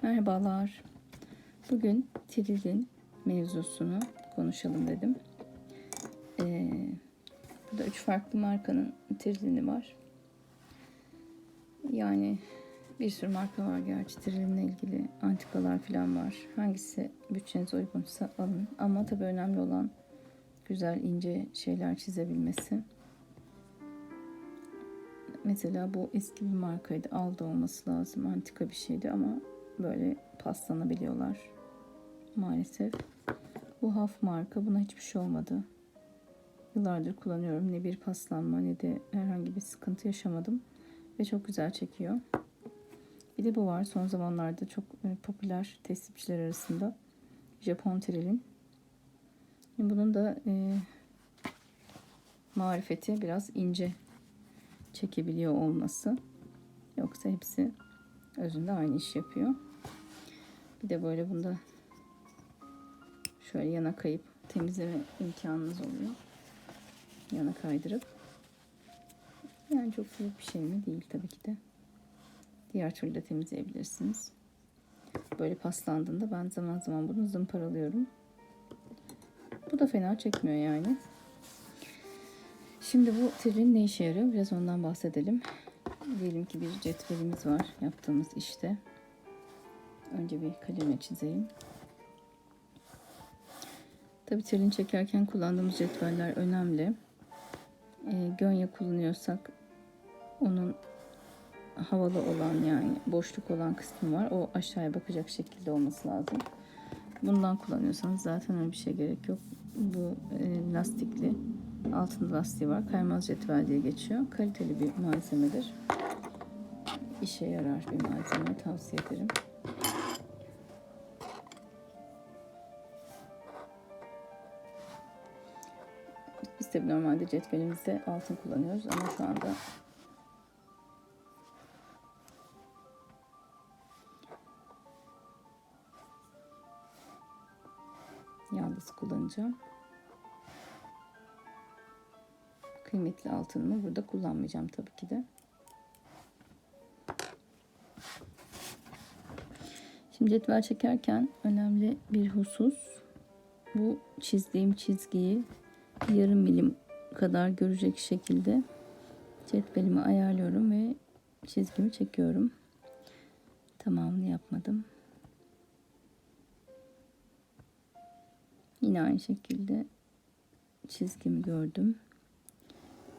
Merhabalar. Bugün Tril'in mevzusunu konuşalım dedim. Burada 3 farklı markanın Tril'ini var. Yani bir sürü marka var gerçi Tril'le ilgili. Antikalar falan var. Hangisi bütçenize uygunsa alın. Ama tabii önemli olan güzel ince şeyler çizebilmesi. Mesela bu eski bir markaydı. Aldo olması lazım. Antika bir şeydi ama böyle paslanabiliyorlar. Maalesef. Bu Haf marka. Buna hiçbir şey olmadı. Yıllardır kullanıyorum. Ne bir paslanma ne de herhangi bir sıkıntı yaşamadım. Ve çok güzel çekiyor. Bir de bu var. Son zamanlarda çok popüler tesipçiler arasında. Japon Tril'in. Bunun da marifeti biraz ince çekebiliyor olması. Yoksa hepsi özünde aynı iş yapıyor. Bir de böyle bunda şöyle yana kayıp temizleme imkanınız oluyor. Yana kaydırıp. Yani çok büyük bir şey mi? Değil tabii ki de. Diğer türlü de temizleyebilirsiniz. Böyle paslandığında ben zaman zaman bunu zımparalıyorum. Bu da fena çekmiyor yani. Şimdi bu Tril'in ne işe yarıyor? Biraz ondan bahsedelim. Diyelim ki bir cetvelimiz var yaptığımız işte. Önce bir kaleme çizeyim. Tabii Tril'in çekerken kullandığımız cetveller önemli. Gönye kullanıyorsak onun havalı olan yani boşluk olan kısmı var. O aşağıya bakacak şekilde olması lazım. Bundan kullanıyorsanız zaten öyle bir şey gerek yok. Bu lastikli. Altında lastiği var. Kaymaz cetvel diye geçiyor. Kaliteli bir malzemedir. İşe yarar bir malzeme. Tavsiye ederim. Biz tabi normalde cetvelimizde altın kullanıyoruz ama şu anda yaldız kullanacağım. Kıymetli altınımı burada kullanmayacağım tabii ki de. Şimdi cetvel çekerken önemli bir husus, bu çizdiğim çizgiyi yarım milim kadar görecek şekilde cetvelimi ayarlıyorum ve çizgimi çekiyorum. Tamamını yapmadım. Yine aynı şekilde çizgimi gördüm.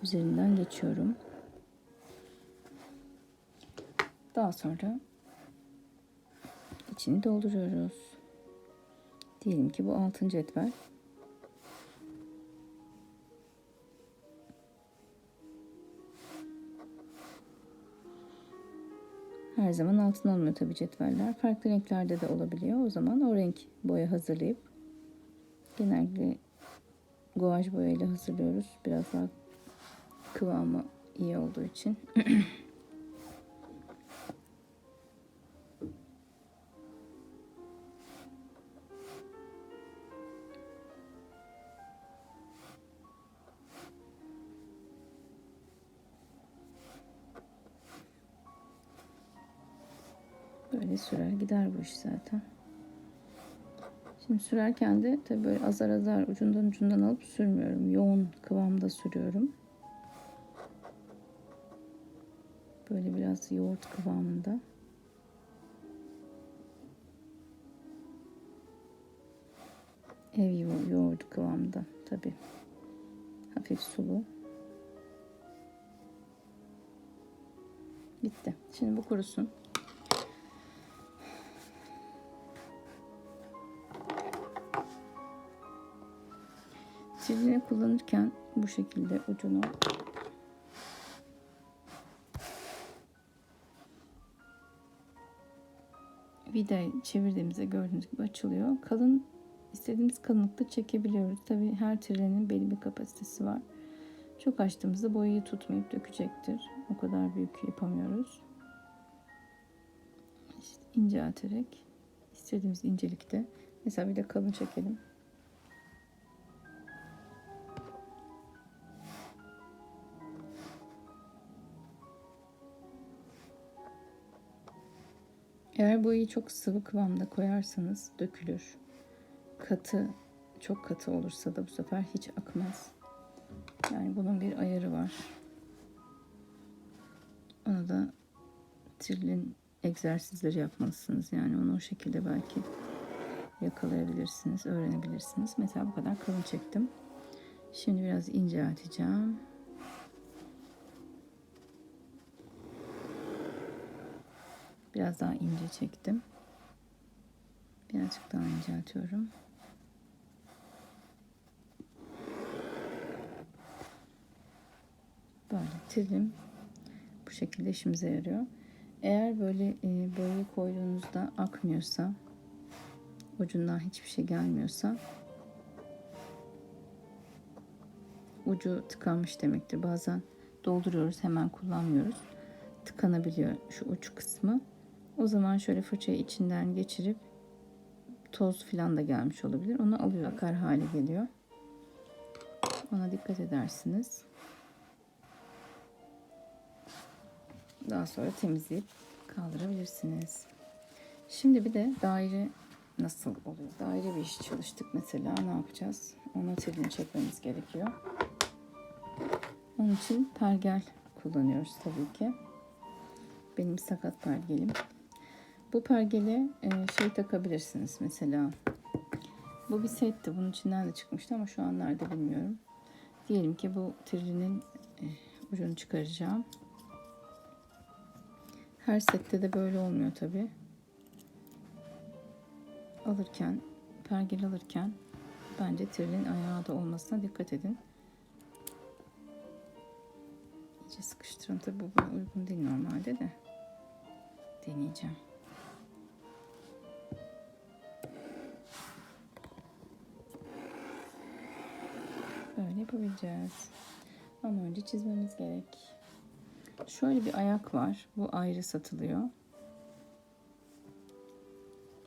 Üzerinden geçiyorum. Daha sonra içini dolduruyoruz. Diyelim ki bu altın cetvel. Her zaman altın olmuyor tabii cetveller. Farklı renklerde de olabiliyor. O zaman o renk boya hazırlayıp genellikle guaj boyayla hazırlıyoruz. Biraz daha kıvamı iyi olduğu için. Böyle sürer gider bu iş zaten. Şimdi sürerken de tabii böyle azar azar ucundan alıp sürmüyorum. Yoğun kıvamda sürüyorum. Böyle biraz yoğurt kıvamında. Ev yoğurdu kıvamında tabii. Hafif sulu. Bitti. Şimdi bu kurusun. Trilini kullanırken bu şekilde ucunu vidayı çevirdiğimizde gördüğünüz gibi açılıyor. Kalın, istediğimiz kalınlıkta çekebiliyoruz. Tabii her trilinin belli bir kapasitesi var. Çok açtığımızda boyayı tutmayıp dökecektir. O kadar büyük yapamıyoruz. İşte incelterek istediğimiz incelikte. Mesela bir de kalın çekelim. Eğer boyayı çok sıvı kıvamda koyarsanız dökülür. Katı, çok katı olursa da bu sefer hiç akmaz. Yani bunun bir ayarı var. Onu da Trilin egzersizleri yapmalısınız. Yani onu o şekilde belki yakalayabilirsiniz, öğrenebilirsiniz. Mesela bu kadar kalın çektim. Şimdi biraz incelteceğim. Biraz daha ince çektim. Birazcık daha inceltiyorum. Böyle trilim bu şekilde işimize yarıyor. Eğer böyle boyayı koyduğunuzda akmıyorsa, ucundan hiçbir şey gelmiyorsa ucu tıkanmış demektir. Bazen dolduruyoruz, hemen kullanmıyoruz. Tıkanabiliyor şu uç kısmı. O zaman şöyle fırçayı içinden geçirip toz falan da gelmiş olabilir. Onu alıyor, akar hale geliyor. Ona dikkat edersiniz. Daha sonra temizleyip kaldırabilirsiniz. Şimdi bir de daire nasıl oluyor? Daire bir iş çalıştık mesela. Ne yapacağız? Onun telini çekmemiz gerekiyor. Onun için pergel kullanıyoruz tabii ki. Benim sakat pergelim. Bu pergele şey takabilirsiniz mesela. Bu bir setti. Bunun içinden de çıkmıştı ama şu an nerede bilmiyorum. Diyelim ki bu trilinin ucunu çıkaracağım. Her sette de böyle olmuyor tabii. Alırken, pergel alırken bence trilin ayağı da olmasına dikkat edin. İyice sıkıştırın. Tabii bu bana uygun değil normalde de. Deneyeceğim. Böyle yapabileceğiz. Ama önce çizmemiz gerek. Şöyle bir ayak var. Bu ayrı satılıyor.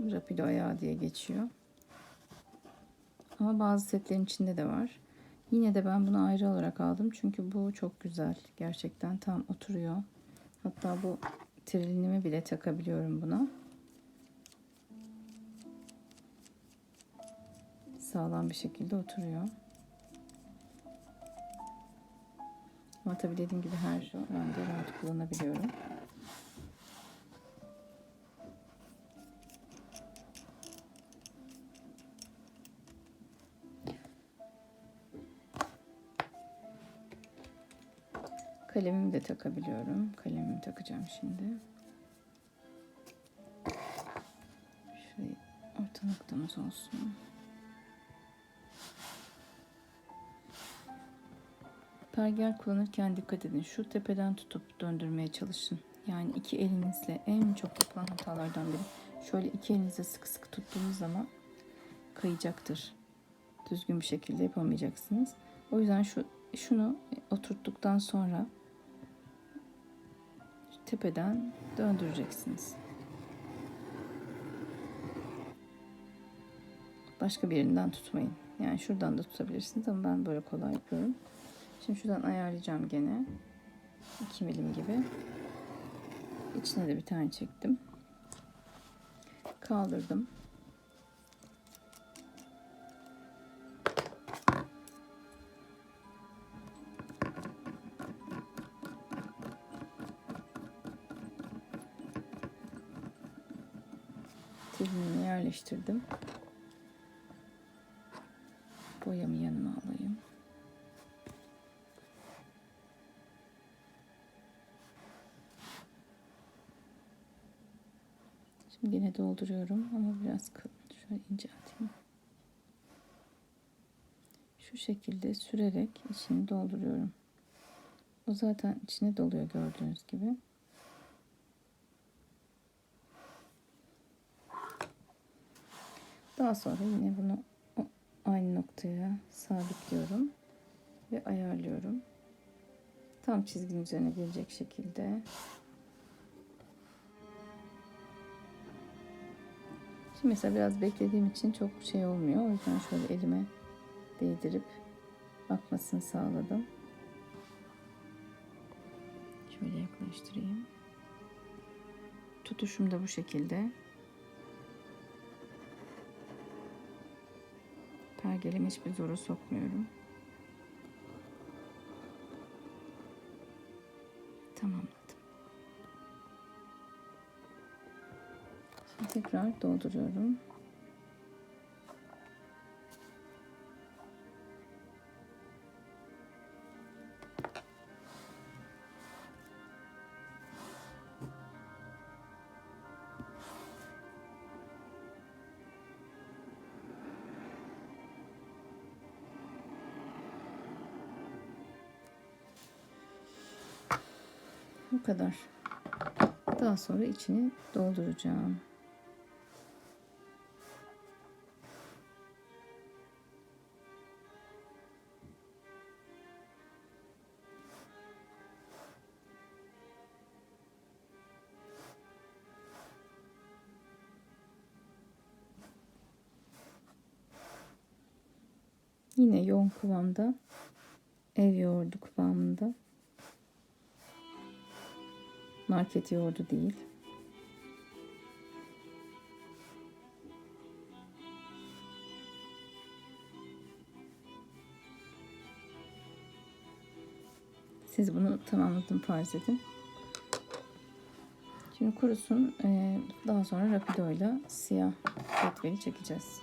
Rapido ayağı diye geçiyor. Ama bazı setlerin içinde de var. Yine de ben bunu ayrı olarak aldım. Çünkü bu çok güzel. Gerçekten tam oturuyor. Hatta bu trilinimi bile takabiliyorum buna. Sağlam bir şekilde oturuyor. Ama tabii dediğim gibi her rende rahat kullanabiliyorum. Kalemimi de takabiliyorum. Kalemimi takacağım şimdi. Şurayı orta noktamız olsun. Pergel kullanırken dikkat edin. Şu tepeden tutup döndürmeye çalışın. Yani iki elinizle en çok yapılan hatalardan biri. Şöyle iki elinizle sıkı sıkı tuttuğunuz zaman kayacaktır. Düzgün bir şekilde yapamayacaksınız. O yüzden şunu oturttuktan sonra tepeden döndüreceksiniz. Başka bir yerinden tutmayın. Yani şuradan da tutabilirsiniz ama ben böyle kolay yapıyorum. Şimdi şuradan ayarlayacağım gene. 2 milim gibi. İçine de bir tane çektim. Kaldırdım. Tülünü yerleştirdim. Boyamı yanıma alayım. Şimdi yine dolduruyorum ama biraz kalın. Şöyle incelteyim. Şu şekilde sürerek içini dolduruyorum. O zaten içine doluyor gördüğünüz gibi. Daha sonra yine bunu aynı noktaya sabitliyorum ve ayarlıyorum. Tam çizginin üzerine gelecek şekilde. Şimdi mesela biraz beklediğim için çok şey olmuyor. O yüzden şöyle elime değdirip akmasını sağladım. Şöyle yaklaştırayım. Tutuşum da bu şekilde. Pergelimi hiçbir zora sokmuyorum. Tamamladım. Şimdi tekrar dolduruyorum. Bu kadar. Daha sonra içini dolduracağım. Yine yoğun kıvamda, ev yoğurdu kıvamında. Market yoğurdu değil. Siz bunu tamamladım farz edin. Şimdi kurusun. Daha sonra rapido ile siyah cetveli çekeceğiz.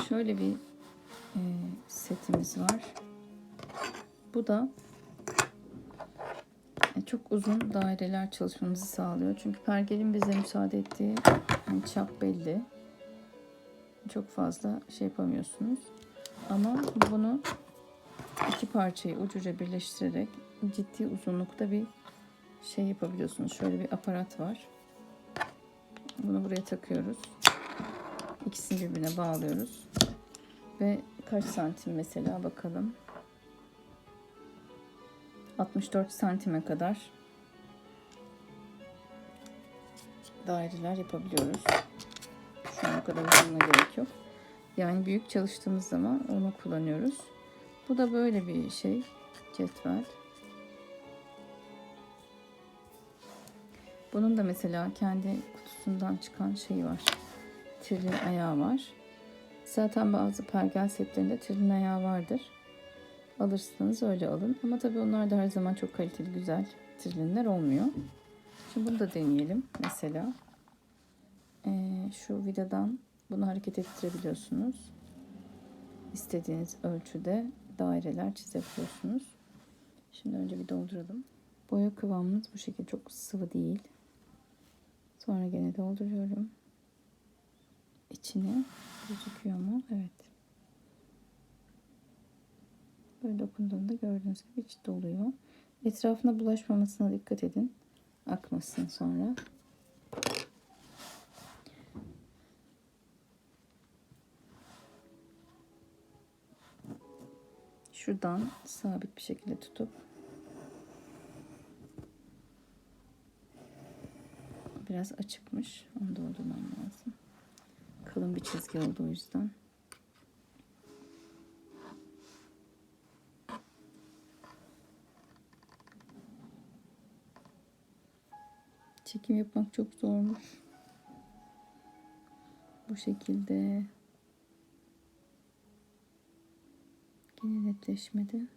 Şöyle bir setimiz var. Bu da çok uzun daireler çalışmamızı sağlıyor. Çünkü pergelin bize müsaade ettiği çap belli. Çok fazla şey yapamıyorsunuz. Ama bunu iki parçayı ucuca birleştirerek ciddi uzunlukta bir şey yapabiliyorsunuz. Şöyle bir aparat var. Bunu buraya takıyoruz. İkisini birbirine bağlıyoruz. Ve kaç santim mesela bakalım. 64 santime kadar daireler yapabiliyoruz. Şu an o kadar uzunluğa gerek yok. Yani büyük çalıştığımız zaman onu kullanıyoruz. Bu da böyle bir şey. Cetvel. Bunun da mesela kendi kutusundan çıkan şeyi var. Trilin ayağı var. Zaten bazı pergel setlerinde trilin ayağı vardır. Alırsanız öyle alın. Ama tabii onlar da her zaman çok kaliteli, güzel trilinler olmuyor. Şimdi bunu da deneyelim. Mesela şu vidadan bunu hareket ettirebiliyorsunuz. İstediğiniz ölçüde daireler çizebiliyorsunuz. Şimdi önce bir dolduralım. Boya kıvamımız bu şekilde, çok sıvı değil. Sonra gene dolduruyorum. İçine gözüküyor mu? Evet. Böyle dokunduğumda gördüğünüz gibi içi doluyor. Etrafına bulaşmamasına dikkat edin. Akmasın sonra. Şuradan sabit bir şekilde tutup biraz açıkmış. Onu doldurmam lazım. Kalın bir çizgi oldu o yüzden. Çekim yapmak çok zormuş. Bu şekilde. Yine netleşmedi.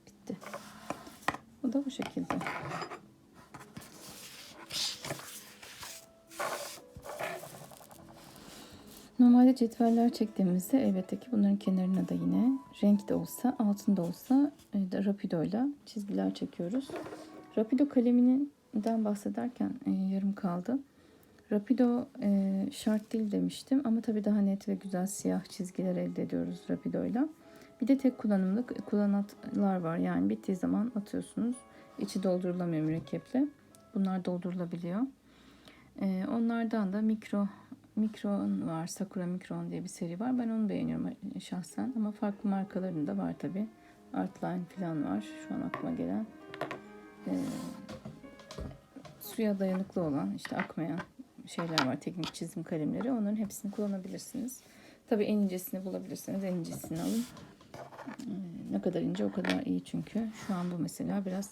Bitti. Bu da bu şekilde. Normalde cetveller çektiğimizde elbette ki bunların kenarına da yine renk de olsa, altında olsa rapido ile çizgiler çekiyoruz. Rapido kaleminden bahsederken yarım kaldı. Rapido şart değil demiştim ama tabii daha net ve güzel siyah çizgiler elde ediyoruz rapido ile. Bir de tek kullanımlık kullanatlar var. Yani bittiği zaman atıyorsunuz. İçi doldurulamıyor mürekkeple. Bunlar doldurulabiliyor. Onlardan da Mikron var. Sakura Mikron diye bir seri var. Ben onu beğeniyorum şahsen. Ama farklı markaların da var tabi. Artline falan var şu an aklıma gelen. Suya dayanıklı olan, işte akmayan şeyler var, teknik çizim kalemleri. Onların hepsini kullanabilirsiniz. Tabii en incesini bulabilirsiniz, en incesini alın. Ne kadar ince o kadar iyi çünkü. Şu an bu mesela biraz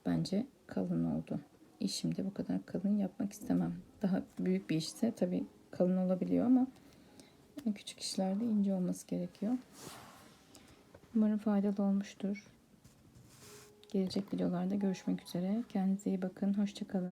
bence kalın oldu. İşimde bu kadar kalın yapmak istemem. Daha büyük bir işse tabii kalın olabiliyor ama küçük işlerde ince olması gerekiyor. Umarım faydalı olmuştur. Gelecek videolarda görüşmek üzere. Kendinize iyi bakın. Hoşça kalın.